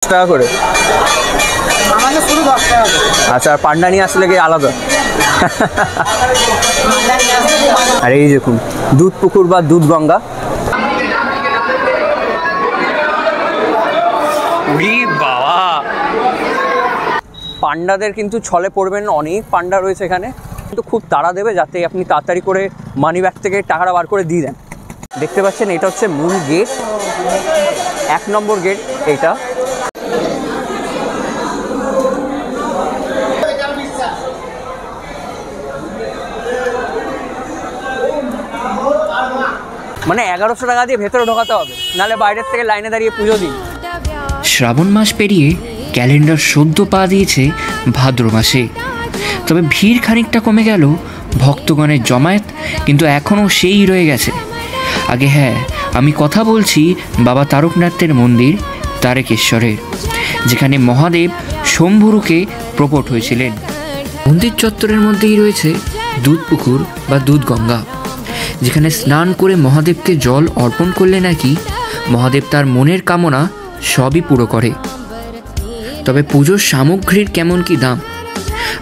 টাকা করে আমাদের শুধু 10 টাকা করে। আচ্ছা, আর পান্ডা নিয়ে আসলে কি আলাদা? আর এই দেখুন দুধ পুকুর বা দুধ গঙ্গা। বাবা, পান্ডাদের কিন্তু ছলে পড়বেন, অনেক পান্ডা রয়েছে এখানে, কিন্তু খুব তাড়া দেবে যাতে আপনি তাড়াতাড়ি করে মানি ব্যাগ থেকে টাকাটা বার করে দিয়ে দেন। দেখতে পাচ্ছেন এটা হচ্ছে মূল গেট, 1 নম্বর গেট এইটা। মানে 1100 টাকা দিয়ে ভেতরে ঢোকাতে হবে, নাহলে বাইরের থেকে লাইনে দাঁড়িয়ে পুজো দিন। শ্রাবণ মাস পেরিয়ে ক্যালেন্ডার সদ্য পা দিয়েছে ভাদ্র মাসে, তবে ভিড় খানিকটা কমে গেল, ভক্তগণের জমায়েত কিন্তু এখনও সেই রয়ে গেছে। আগে হ্যাঁ, আমি কথা বলছি বাবা তারকনাথের মন্দির তারকেশ্বরের, যেখানে মহাদেব শম্ভুরুকে প্রকট হয়েছিলেন। মন্দির চত্বরের মধ্যেই রয়েছে দুধ পুকুর বা দুধ গঙ্গা, যেখানে স্নান করে মহাদেবকে জল অর্পণ করলে নাকি মহাদেব তার মনের কামনা সবই পুরো করে। তবে পুজোর সামগ্রীর কেমন কি দাম,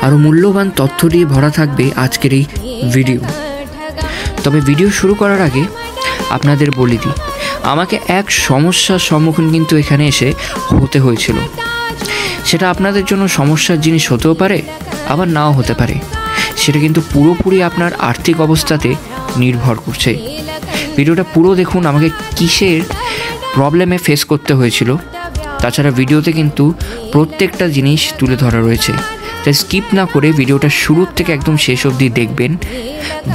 আরও মূল্যবান তথ্য দিয়ে ভরা থাকবে আজকের এই ভিডিও। তবে ভিডিও শুরু করার আগে আপনাদের বলে দিই, আমাকে এক সমস্যার সম্মুখীন কিন্তু এখানে এসে হতে হয়েছিল। সেটা আপনাদের জন্য সমস্যার জিনিস হতেও পারে, আবার নাও হতে পারে। সেটা কিন্তু পুরোপুরি আপনার আর্থিক অবস্থাতে নির্ভর করছে। ভিডিওটা পুরো দেখুন আমাকে কিসের প্রবলেমে ফেস করতে হয়েছিল। তাছাড়া ভিডিওতে কিন্তু প্রত্যেকটা জিনিস তুলে ধরা রয়েছে, তাই স্কিপ না করে ভিডিওটা শুরুর থেকে একদম শেষ অবধি দেখবেন।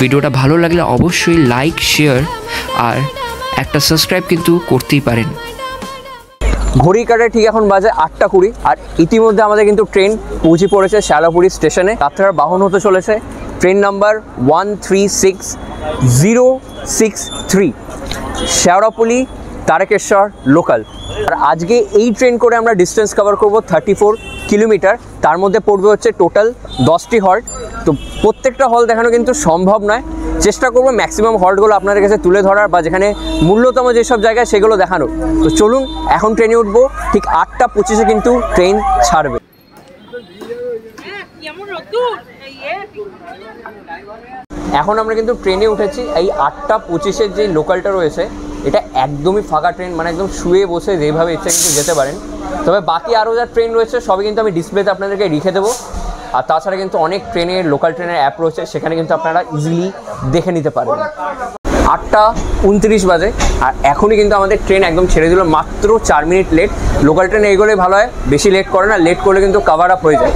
ভিডিওটা ভালো লাগলে অবশ্যই লাইক, শেয়ার আর একটা সাবস্ক্রাইব কিন্তু করতেই পারেন। ঘড়ি কাটে ঠিক এখন বাজে 8টা 20, আর ইতিমধ্যে আমাদের কিন্তু ট্রেন পৌঁছে পড়েছে শ্যালাপুরি স্টেশনে। যাত্রার বাহন হতে চলেছে train number 136063, Sheoraphuli Tarakeswar local. আর আজকে এই ট্রেন করে আমরা ডিস্টেন্স কভার করব 34 কিলোমিটার। তার মধ্যে পড়বে হচ্ছে টোটাল 10টি হল্ট। তো প্রত্যেকটা হল দেখানো কিন্তু সম্ভব নয়, চেষ্টা করবো ম্যাক্সিমাম হল্টগুলো আপনাদের কাছে তুলে ধরার, বা যেখানে মূল্যতম যেসব জায়গায় সেগুলো দেখানো। তো চলুন এখন ট্রেনে উঠবো, ঠিক 8টা 25-এ কিন্তু ট্রেন ছাড়বে। এখন আমরা কিন্তু ট্রেনে উঠেছি। এই 8টা 25-এর যে লোকালটা রয়েছে এটা একদমই ফাঁকা ট্রেন, মানে একদম শুয়ে বসে যেভাবে ইচ্ছা কিন্তু যেতে পারেন। তবে বাকি আরও যা ট্রেন রয়েছে সবই কিন্তু আমি ডিসপ্লেতে আপনাদেরকে লিখে দেবো। আর তাছাড়া কিন্তু অনেক ট্রেনের লোকাল ট্রেনের অ্যাপ রয়েছে, সেখানে কিন্তু আপনারা ইজিলি দেখে নিতে পারবেন। 8টা 29 বাজে, আর এখনই কিন্তু আমাদের ট্রেন একদম ছেড়ে দিল, মাত্র 4 মিনিট লেট। লোকাল ট্রেনে এগোলে ভালো হয়, বেশি লেট করে না, লেট করলে কিন্তু কভার আপ হয়ে যায়।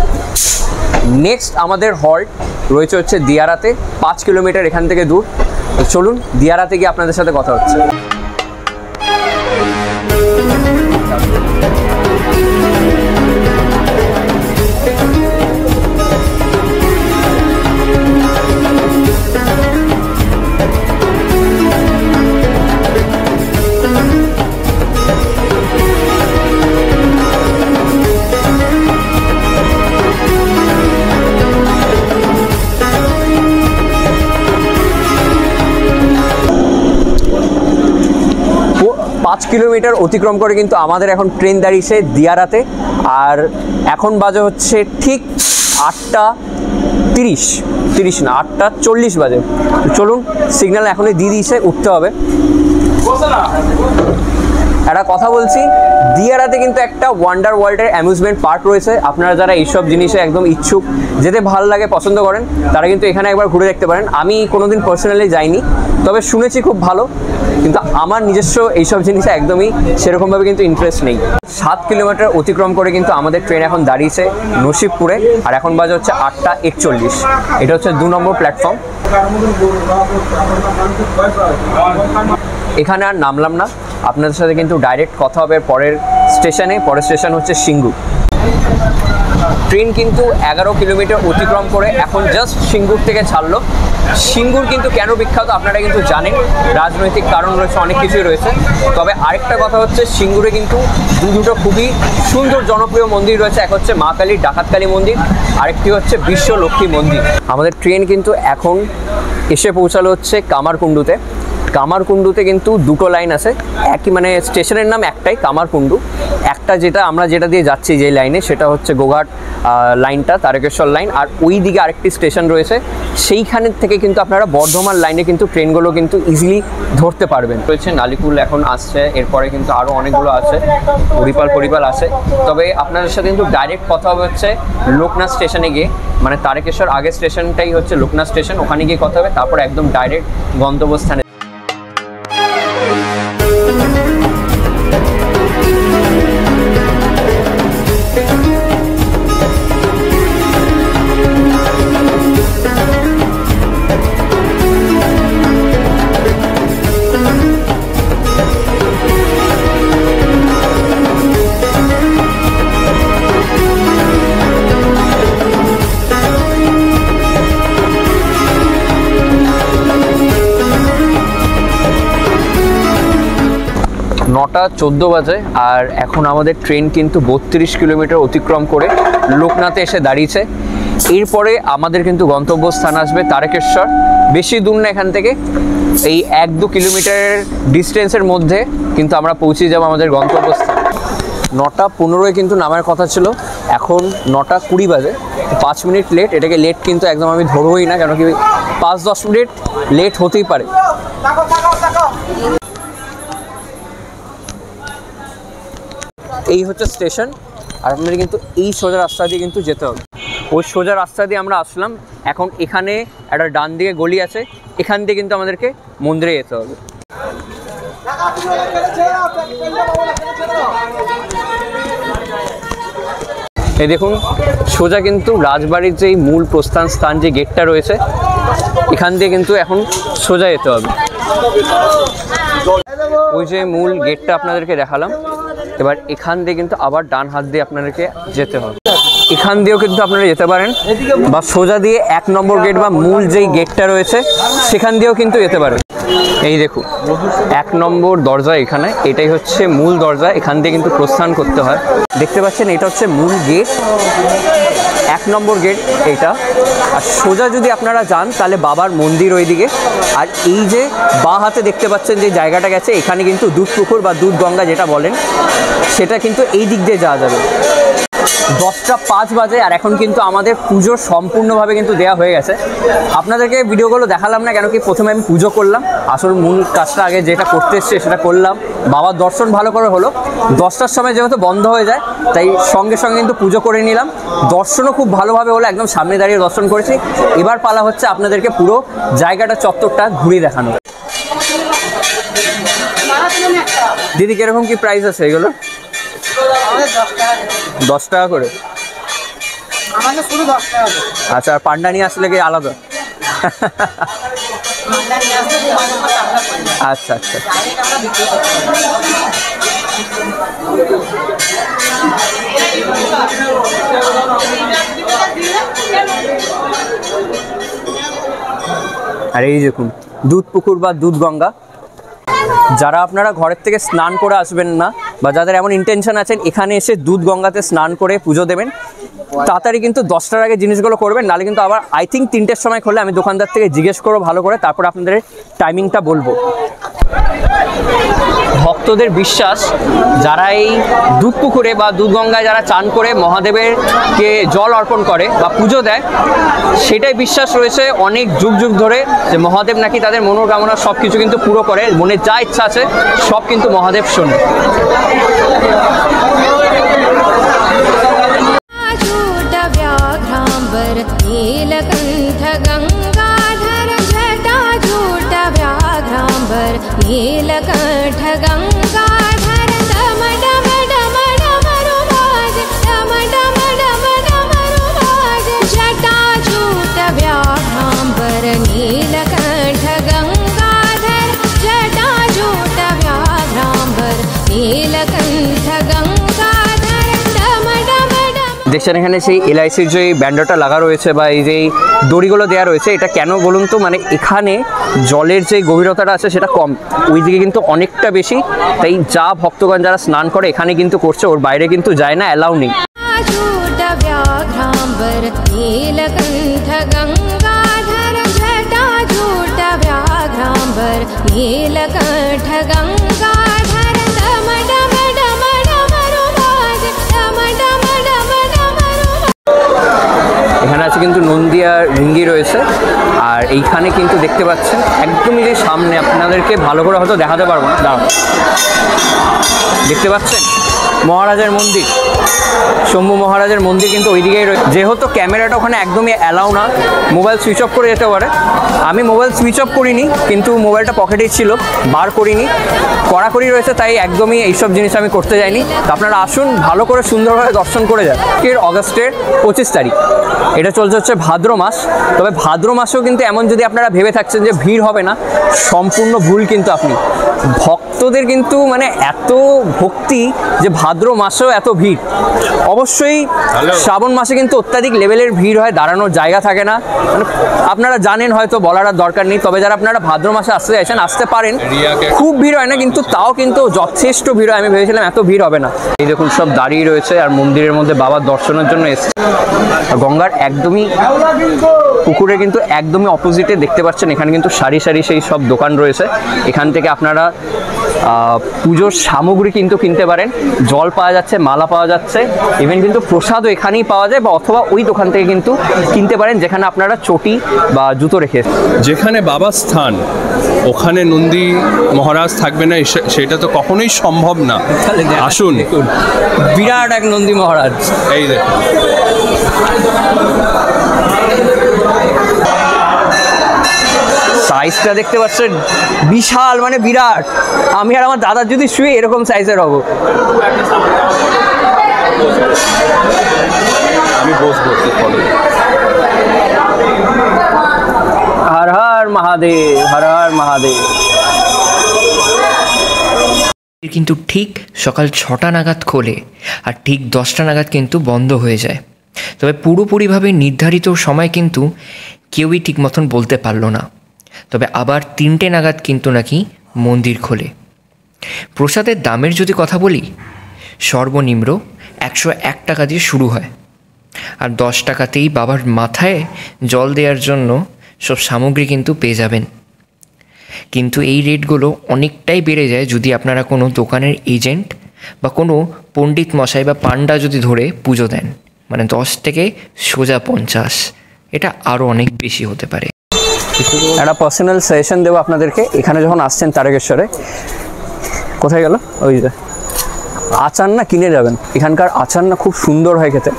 নেক্সট আমাদের হল্ট রয়েছে হচ্ছে দিয়ারাতে, 5 কিলোমিটার এখান থেকে দূর। তো চলুন দিয়ারাতে গিয়ে আপনাদের সাথে কথা হচ্ছে। কিলোমিটার অতিক্রম করে কিন্তু আমাদের এখন ট্রেন দাঁড়িয়েছে দিয়ারাতে। আর এখন বাজে হচ্ছে ঠিক 8টা 30 না 8টা 40 বাজে। চলুন, সিগন্যাল এখনই দিয়ে দিয়েছে, উঠতে হবে। একটা কথা বলছি, দিয়ারাতে কিন্তু একটা ওয়ান্ডার ওয়ার্ল্ডের অ্যামিউজমেন্ট পার্ক রয়েছে। আপনারা যারা এইসব জিনিসে একদম ইচ্ছুক, যেতে ভালো লাগে, পছন্দ করেন, তারা কিন্তু এখানে একবার ঘুরে দেখতে পারেন। আমি কোনোদিন পার্সোনালি যাইনি, তবে শুনেছি খুব ভালো, কিন্তু আমার নিজস্ব এইসব জিনিসে একদমই সেরকমভাবে কিন্তু ইন্টারেস্ট নেই। 7 কিলোমিটার অতিক্রম করে কিন্তু আমাদের ট্রেন এখন দাঁড়িয়েছে নসিবপুরে, আর এখন বাজে হচ্ছে 8টা 41। এটা হচ্ছে 2 নম্বর প্ল্যাটফর্ম। এখানে আর নামলাম না, আপনাদের সাথে কিন্তু ডাইরেক্ট কথা হবে পরের স্টেশনে। পরের স্টেশন হচ্ছে সিঙ্গুর। ট্রেন কিন্তু 11 কিলোমিটার অতিক্রম করে এখন জাস্ট সিঙ্গুর থেকে ছাড়লো। সিঙ্গুর কিন্তু কেন বিখ্যাত আপনারা কিন্তু জানেন, রাজনৈতিক কারণ রয়েছে, অনেক কিছুই রয়েছে। তবে আরেকটা কথা হচ্ছে, সিঙ্গুরে কিন্তু দুটো খুবই সুন্দর জনপ্রিয় মন্দির রয়েছে। এক হচ্ছে মা কালীর ডাকাতকালী মন্দির, আরেকটি হচ্ছে বিশ্বলক্ষ্মী মন্দির। আমাদের ট্রেন কিন্তু এখন এসে পৌঁছালো হচ্ছে কামারকুণ্ডুতে। কামারকুণ্ডুতে কিন্তু দুটো লাইন আছে, একই মানে স্টেশনের নাম একটাই কামারকুণ্ডু। একটা যেটা দিয়ে যাচ্ছি যে লাইনে, সেটা হচ্ছে গোঘাট লাইনটা, তারকেশ্বর লাইন। আর ওই দিকে আরেকটি স্টেশন রয়েছে, সেইখানের থেকে কিন্তু আপনারা বর্ধমান লাইনে কিন্তু ট্রেনগুলো কিন্তু ইজিলি ধরতে পারবেন। রয়েছে নালিকুল এখন আসছে, এরপরে কিন্তু আরও অনেকগুলো আছে, পরিপাল আছে। তবে আপনাদের সাথে কিন্তু ডাইরেক্ট কথা হবে হচ্ছে লোকনাথ স্টেশনে গিয়ে, মানে তারকেশ্বর আগের স্টেশনটাই হচ্ছে লোকনাথ স্টেশন, ওখানে গিয়ে কথা হবে, তারপর একদম ডাইরেক্ট গন্তব্যস্থানে। নটা 14 বাজে, আর এখন আমাদের ট্রেন কিন্তু 32 কিলোমিটার অতিক্রম করে লোকনাথে এসে দাঁড়িয়েছে। এরপরে আমাদের কিন্তু গন্তব্যস্থান আসবে তারকেশ্বর। বেশি দূর না এখান থেকে, এই 1-2 কিলোমিটারের ডিস্টেন্সের মধ্যে কিন্তু আমরা পৌঁছে যাব আমাদের গন্তব্যস্থান। 9:15 কিন্তু নামার কথা ছিল, এখন 9:20 বাজে, 5 মিনিট লেট। এটাকে লেট কিন্তু একদম আমি ধরবই না, কেন কি 5-10 মিনিট লেট হতেই পারে। এই হচ্ছে স্টেশন, আর আপনাদের কিন্তু এই সোজা রাস্তা দিয়ে কিন্তু যেতে হবে। ওই সোজা রাস্তা দিয়ে আমরা আসলাম, এখন এখানে একটা ডান দিকে গলি আছে, এখান দিয়ে কিন্তু আমাদেরকে মন্দিরে যেতে হবে। এই দেখুন সোজা কিন্তু রাজবাড়ির যেই মূল প্রস্থান স্থান যে গেটটা রয়েছে, এখান দিয়ে কিন্তু এখন সোজা যেতে হবে। ওই যে মূল গেটটা আপনাদেরকে দেখালাম, এবার এখান দিয়ে কিন্তু আবার ডান হাত দিয়ে আপনাদেরকে যেতে হবে। এখান দিয়েও কিন্তু আপনারা যেতে পারেন, বা সোজা দিয়ে 1 নম্বর গেট বা মূল যেই গেটটা রয়েছে সেখান দিয়েও কিন্তু যেতে পারেন। এই দেখুন 1 নম্বর দরজা, এখানে এটাই হচ্ছে মূল দরজা, এখান দিয়ে কিন্তু প্রস্থান করতে হয়। দেখতে পাচ্ছেন এটা হচ্ছে মূল গেট, 1 নম্বর গেট এটা। আর সোজা যদি আপনারা যান তাহলে বাবার মন্দির ওইদিকে। আর এই যে বাঁ হাতে দেখতে পাচ্ছেন যে জায়গাটা গেছে, এখানে কিন্তু দুধ পুকুর বা দুধ গঙ্গা যেটা বলেন, সেটা কিন্তু এই দিক দিয়ে যাওয়া যাবে। 10:05 বাজে, আর এখন কিন্তু আমাদের পুজো সম্পূর্ণভাবে কিন্তু দেওয়া হয়ে গেছে। আপনাদেরকে ভিডিওগুলো দেখালাম না, কেন কি প্রথমে আমি পুজো করলাম, আসল মূল কাজটা আগে যেটা করতে এসছে সেটা করলাম। বাবার দর্শন ভালো করে হলো, 10টার সময় যেহেতু বন্ধ হয়ে যায় তাই সঙ্গে সঙ্গে কিন্তু পুজো করে নিলাম। দর্শনও খুব ভালোভাবে হলো, একদম সামনে দাঁড়িয়ে দর্শন করেছি। এবার পালা হচ্ছে আপনাদেরকে পুরো জায়গাটা চত্বরটা ঘুরিয়ে দেখানো। দিদি কিরকম কি প্রাইস আছে এগুলো? 10 টাকা করে। আচ্ছা, আর পান্ডা নিয়ে আসলে কি আলাদা? আচ্ছা আচ্ছা, আর এই দেখুন দুধ পুকুর বা দুধ গঙ্গা। যারা আপনারা ঘরের থেকে স্নান করে আসবেন না, বা যাদের এমন ইন্টেনশন আছেন এখানে এসে দুধ গঙ্গাতে স্নান করে পুজো দেবেন, তাড়াতাড়ি কিন্তু 10টার আগে জিনিসগুলো করবেন, নাহলে কিন্তু আবার আই থিঙ্ক 3টের সময় খোলে। আমি দোকানদার থেকে জিজ্ঞেস করবো ভালো করে, তারপর আপনাদের টাইমিংটা বলবো। ভক্তদের বিশ্বাস, যারা এই দুধ পুকুরে বা দুধ গঙ্গায় যারা চান করে মহাদেবেরকে জল অর্পণ করে বা পুজো দেয়, সেটাই বিশ্বাস রয়েছে অনেক যুগ যুগ ধরে, যে মহাদেব নাকি তাদের মনোকামনা সব কিছু কিন্তু পুরো করে। মনে যা ইচ্ছা আছে সব কিন্তু মহাদেব শোনে। नीलकंठ गंगाधर डम डम डम डमरुबाज डम डम डम डमरुबाज जटाजूट व्याघ्रांबर नीलकंठ गंगाधर जटाजूट व्याघ्रांबर नीलकंठ गंगाधर डम डम डम। দেখছেন এখানে সেই এলআইসির যে ব্যান্ডটা লাগা রয়েছে বা এই যে দড়িগুলো দেওয়া রয়েছে, এটা কেন বলুন তো, মানে এখানে জলের যে গভীরতাটা আছে সেটা কম, ওইদিকে কিন্তু অনেকটা বেশি। তাই যা ভক্তগণ যারা স্নান করে এখানে কিন্তু করছে, ওর বাইরে কিন্তু যায় না, অ্যালাউ নেই। नीलकंठ गंगाधर जटाजूट व्याघ्रांबर पीताम्बर नीलकण्ठ गङ्गाधर डम डम डम डमरुबाज डम डम डम डमरुबाज। এখানে আছে কিন্তু নন্দী আর রিঙ্গি রয়েছে। আর এইখানে কিন্তু দেখতে পাচ্ছেন একদমই যে সামনে, আপনাদেরকে ভালো করে হয়তো দেখাতে পারবো না, দাঁড়ান, দেখতে পাচ্ছেন মহারাজের মন্দির, শম্ভু মহারাজের মন্দির কিন্তু ওইদিকেই রয়েছে। যেহেতু ক্যামেরাটা ওখানে একদমই অ্যালাউ না, মোবাইল সুইচ অফ করে যেতে পারে। আমি মোবাইল সুইচ অফ করিনি, কিন্তু মোবাইলটা পকেটেই ছিল, বার করিনি, কড়াকড়ি রয়েছে, তাই একদমই এইসব জিনিস আমি করতে যাইনি। তো আপনারা আসুন, ভালো করে সুন্দরভাবে দর্শন করে যান। অগস্টের 25 তারিখ, এটা চলছে হচ্ছে ভাদ্র মাস। তবে ভাদ্র মাসেও কিন্তু এমন যদি আপনারা ভেবে থাকছেন যে ভিড় হবে না, সম্পূর্ণ ভুল। কিন্তু আপনি ভক্তদের কিন্তু মানে এত ভক্তি যে ভাদ্র মাসেও এত ভিড়। অবশ্যই শ্রাবণ মাসে কিন্তু অত্যাধিক লেভেলের ভিড় হয়, দাঁড়ানোর জায়গা থাকে না, মানে আপনারা জানেন, হয়তো বলার আর দরকার নেই। তবে যারা আপনারা ভাদ্র মাসে আসতে চাইছেন আসতে পারেন, খুব ভিড় হয় না, কিন্তু তাও কিন্তু যথেষ্ট ভিড় হয়। আমি ভেবেছিলাম এত ভিড় হবে না। এই দেখুন সব দাঁড়িয়ে রয়েছে আর মন্দিরের মধ্যে বাবার দর্শনের জন্য এসছে। গঙ্গার একদমই পুকুরে কিন্তু একদমই অপোজিটে দেখতে পাচ্ছেন, এখানে কিন্তু সারি সারি সেই সব দোকান রয়েছে। এখান থেকে আপনারা পুজোর সামগ্রী কিন্তু কিনতে পারেন, জল পাওয়া যাচ্ছে, মালা পাওয়া যাচ্ছে, ইভেন কিন্তু প্রসাদও এখানেই পাওয়া যায়, বা অথবা ওই দোকান থেকে কিন্তু কিনতে পারেন যেখানে আপনারা চটি বা জুতো রেখে। যেখানে বাবার স্থান ওখানে নন্দী মহারাজ থাকবে না, সেটা তো কখনোই সম্ভব না। আসুন, বিরাট এক নন্দী মহারাজ। এই দেখুন, সাইজটা দেখতে পাচ্ছেন, বিশাল, মানে বিরাট। আমি আর আমার দাদার যদি শুয়ে এরকম সাইজের হব। আমি বসবো। হর হর মহাদেব, হর হর মহাদেব। কিন্তু ঠিক সকাল 6টা নাগাদ খোলে আর ঠিক 10টা নাগাদ কিন্তু বন্ধ হয়ে যায়। তবে পুরোপুরিভাবে নির্ধারিত সময় কিন্তু কেউই ঠিক মতন বলতে পারলো না। তবে আবার 3টে নাগাদ কিন্তু নাকি মন্দির খোলে। প্রসাদের দামের যদি কথা বলি, সর্বনিম্ন 101 টাকা দিয়ে শুরু হয়, আর 10 টাকাতেই বাবার মাথায় জল দেওয়ার জন্য সব সামগ্রী কিন্তু পেয়ে যাবেন। কিন্তু এই রেটগুলো অনেকটাই বেড়ে যায় যদি আপনারা কোনো দোকানের এজেন্ট বা কোনো পণ্ডিত মশাই বা পান্ডা যদি ধরে পুজো দেন, মানে 10 থেকে সোজা 50, এটা আরও অনেক বেশি হতে পারে। একটা পার্সোনাল সাজেশন দেবো আপনাদেরকে। এখানে যখন আসছেন তারকেশ্বরে, কোথায় গেল ওই যে আচার না কিনে যাবেন। এখানকার আচার না খুব সুন্দর হয় খেতে।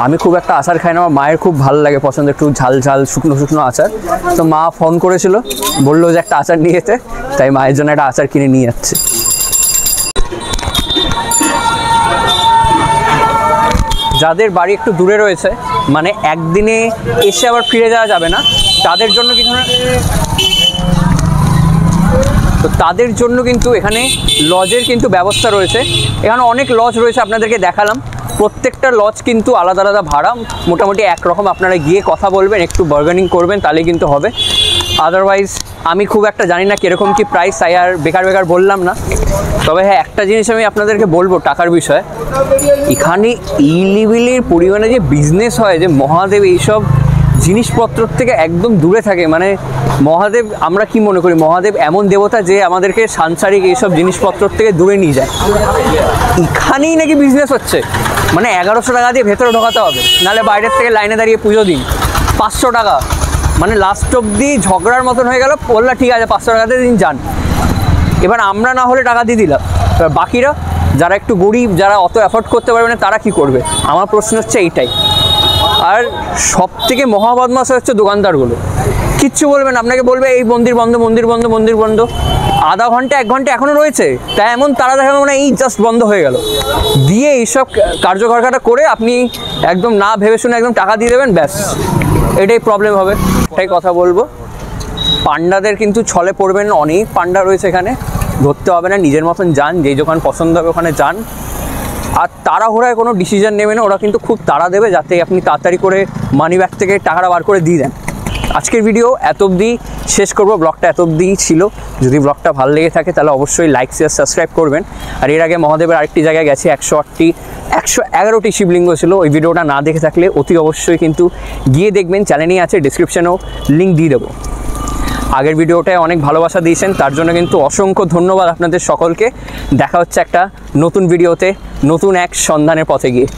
আমি খুব একটা আচার খাই না, আমার মায়ের খুব ভালো লাগে, পছন্দ, একটু ঝাল ঝাল শুকনো শুকনো আচার। তো মা ফোন করেছিল, বললো যে একটা আচার নিয়ে যেতে, তাই মায়ের জন্য একটা আচার কিনে নিয়ে যাচ্ছি। যাদের বাড়ি একটু দূরে রয়েছে, মানে একদিনে এসে আবার ফিরে যাওয়া যাবে না, তাদের জন্য কিছু না, তো তাদের জন্য কিন্তু এখানে লজের কিন্তু ব্যবস্থা রয়েছে। এখানে অনেক লজ রয়েছে, আপনাদেরকে দেখালাম। প্রত্যেকটা লজ কিন্তু আলাদা আলাদা ভাড়া, মোটামুটি একরকম। আপনারা গিয়ে কথা বলবেন, একটু বার্গেনিং করবেন, তাহলে কিন্তু হবে। আদারওয়াইজ আমি খুব একটা জানি না কীরকম কী প্রাইস, তাই আর বেকার বললাম না। তবে হ্যাঁ, একটা জিনিস আমি আপনাদেরকে বলবো টাকার বিষয়ে, এখানে এই লেভেলের পরিমাণে যে বিজনেস হয়, যে মহাদেব এইসব জিনিসপত্র থেকে একদম দূরে থাকে। মানে মহাদেব, আমরা কি মনে করি মহাদেব এমন দেবতা যে আমাদেরকে সাংসারিক এইসব জিনিসপত্র থেকে দূরে নিয়ে যায়। এখানেই নাকি বিজনেস হচ্ছে, মানে 1100 টাকা দিয়ে ভেতরে ঢোকাতে হবে, নাহলে বাইরের থেকে লাইনে দাঁড়িয়ে পুজো দিন। 500 টাকা, মানে লাস্ট অব্দি ঝগড়ার মতন হয়ে গেল। বললা ঠিক আছে 500 টাকাতে দিন যান। এবার আমরা না হলে টাকা দিয়ে দিলাম, এবার বাকিরা যারা একটু গরিব, যারা অত অ্যাফোর্ড করতে পারবে না, তারা কি করবে? আমার প্রশ্ন হচ্ছে এইটাই। আর সব থেকে মহাবদমাশ হচ্ছে দোকানদারগুলো, কিচ্ছু বলবেন, আপনাকে বলবে এই মন্দির বন্ধ, মন্দির বন্ধ, মন্দির বন্ধ। আধা ঘন্টা 1 ঘন্টা এখনও রয়েছে, তাই এমন তারা দেখাবে মানে এই জাস্ট বন্ধ হয়ে গেল, দিয়ে এইসব কার্যকরখাটা করে আপনি একদম না ভেবে শুনে একদম টাকা দিয়ে দেবেন, ব্যাস, এটাই প্রবলেম হবে। এটাই কথা বলবো। পান্ডাদের কিন্তু ছলে পড়বেন, অনেক পান্ডা রয়েছে এখানে, ধরতে হবে না, নিজের মতন যান, যেই দোকান পছন্দ হবে ওখানে যান। আর তাড়াহুড়ায় কোনো ডিসিশন নেবে না, ওরা কিন্তু খুব তাড়া দেবে যাতে আপনি তাড়াতাড়ি করে মানি ব্যাগ থেকে টাকাটা বার করে দিয়ে দেন। আজকের ভিডিও এত অবধি শেষ করব, ব্লগটা এত অবধিই ছিল। যদি ব্লগটা ভালো লেগে থাকে তাহলে অবশ্যই লাইক, শেয়ার, সাবস্ক্রাইব করবেন। আর এর আগে মহাদেবের আরেকটি জায়গায় গেছে, 111টি শিবলিঙ্গ ছিল। ওই ভিডিওটা না দেখে থাকলে অতি অবশ্যই কিন্তু গিয়ে দেখবেন, চ্যানেলেই আছে, ডিসক্রিপশানেও লিঙ্ক দিয়ে দেবো। আগের ভিডিওটায় অনেক ভালোবাসা দিয়েছেন, তার জন্য কিন্তু অসংখ্য ধন্যবাদ আপনাদের সকলকে। দেখা হচ্ছে একটা নতুন ভিডিওতে, নতুন এক সন্ধানের পথে গিয়ে।